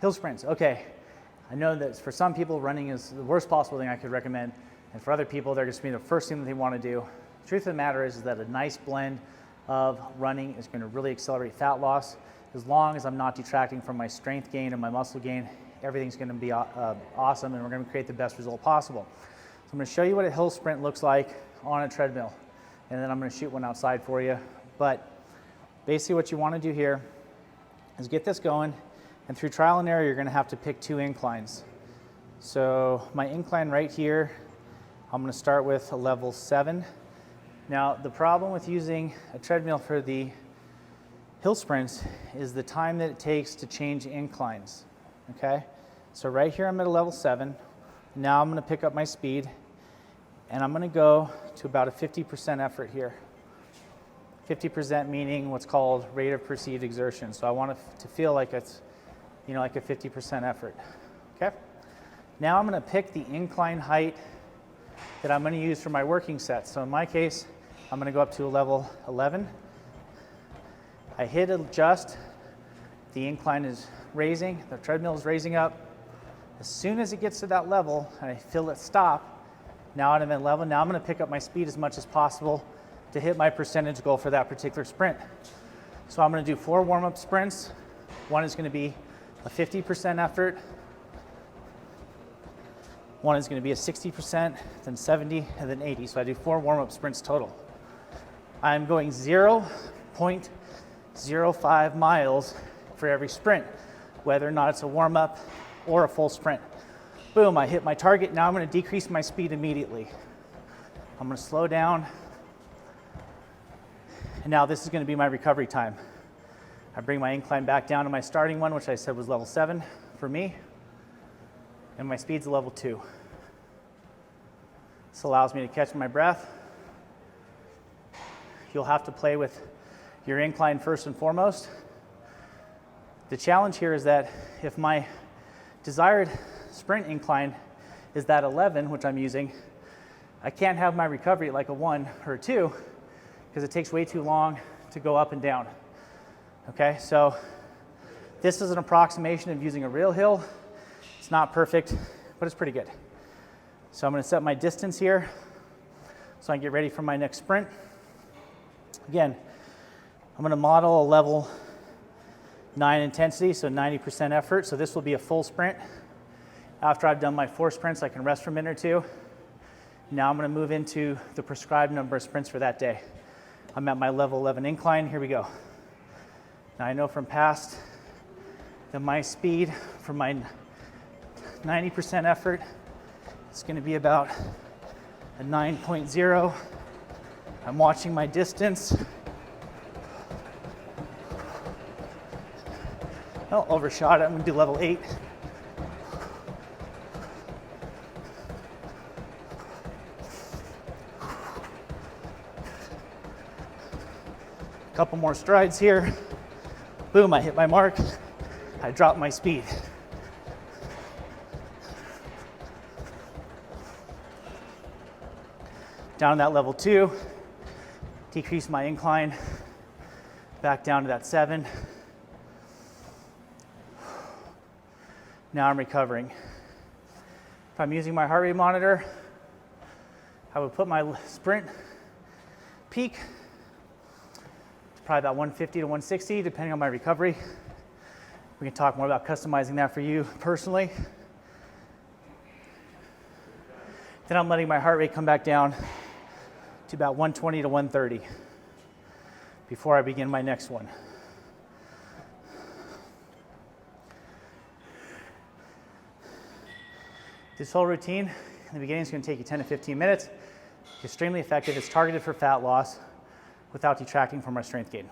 Hill sprints, okay. I know that for some people, running is the worst possible thing I could recommend, and for other people, they're just going to be the first thing that they want to do. The truth of the matter is that a nice blend of running is going to really accelerate fat loss. As long as I'm not detracting from my strength gain and my muscle gain, everything's going to be awesome, and we're going to create the best result possible. So I'm going to show you what a hill sprint looks like on a treadmill, and then I'm going to shoot one outside for you. But basically what you want to do here is get this going, and through trial and error, you're going to have to pick 2 inclines. So my incline right here, I'm going to start with a level 7. Now, the problem with using a treadmill for the hill sprints is the time that it takes to change inclines, okay? So right here, I'm at a level 7. Now I'm going to pick up my speed, and I'm going to go to about a 50% effort here. 50% meaning what's called rate of perceived exertion. So I want it to feel like it's, you know, like a 50% effort, okay? Now I'm going to pick the incline height that I'm going to use for my working set. So in my case, I'm going to go up to a level 11. I hit adjust, the incline is raising, the treadmill is raising up. As soon as it gets to that level and I feel it stop, now I'm at level, now I'm going to pick up my speed as much as possible to hit my percentage goal for that particular sprint. So I'm going to do 4 warm-up sprints. One is going to be a 50% effort. One is going to be a 60%, then 70, and then 80. So I do 4 warm-up sprints total. I'm going 0.05 miles for every sprint, whether or not it's a warm-up or a full sprint. Boom, I hit my target. Now I'm going to decrease my speed immediately. I'm going to slow down. And now this is going to be my recovery time. I bring my incline back down to my starting one, which I said was level 7 for me. And my speed's a level 2. This allows me to catch my breath. You'll have to play with your incline first and foremost. The challenge here is that if my desired sprint incline is that 11, which I'm using, I can't have my recovery at like a 1 or a 2 because it takes way too long to go up and down. Okay, so this is an approximation of using a real hill. It's not perfect, but it's pretty good. So I'm going to set my distance here so I can get ready for my next sprint. Again, I'm going to model a level 9 intensity, so 90% effort. So this will be a full sprint. After I've done my 4 sprints, I can rest for a minute or 2. Now I'm going to move into the prescribed number of sprints for that day. I'm at my level 11 incline. Here we go. Now I know from past that my speed for my 90% effort is going to be about a 9.0. I'm watching my distance. Oh, overshot it. I'm going to do level 8. Couple more strides here. Boom, I hit my mark. I drop my speed. Down that level 2, decrease my incline, back down to that 7. Now I'm recovering. If I'm using my heart rate monitor, I would put my sprint peak to probably about 150 to 160, depending on my recovery. We can talk more about customizing that for you personally. Then I'm letting my heart rate come back down to about 120 to 130 before I begin my next one. This whole routine in the beginning is going to take you 10 to 15 minutes. It's extremely effective. It's targeted for fat loss without detracting from our strength gain.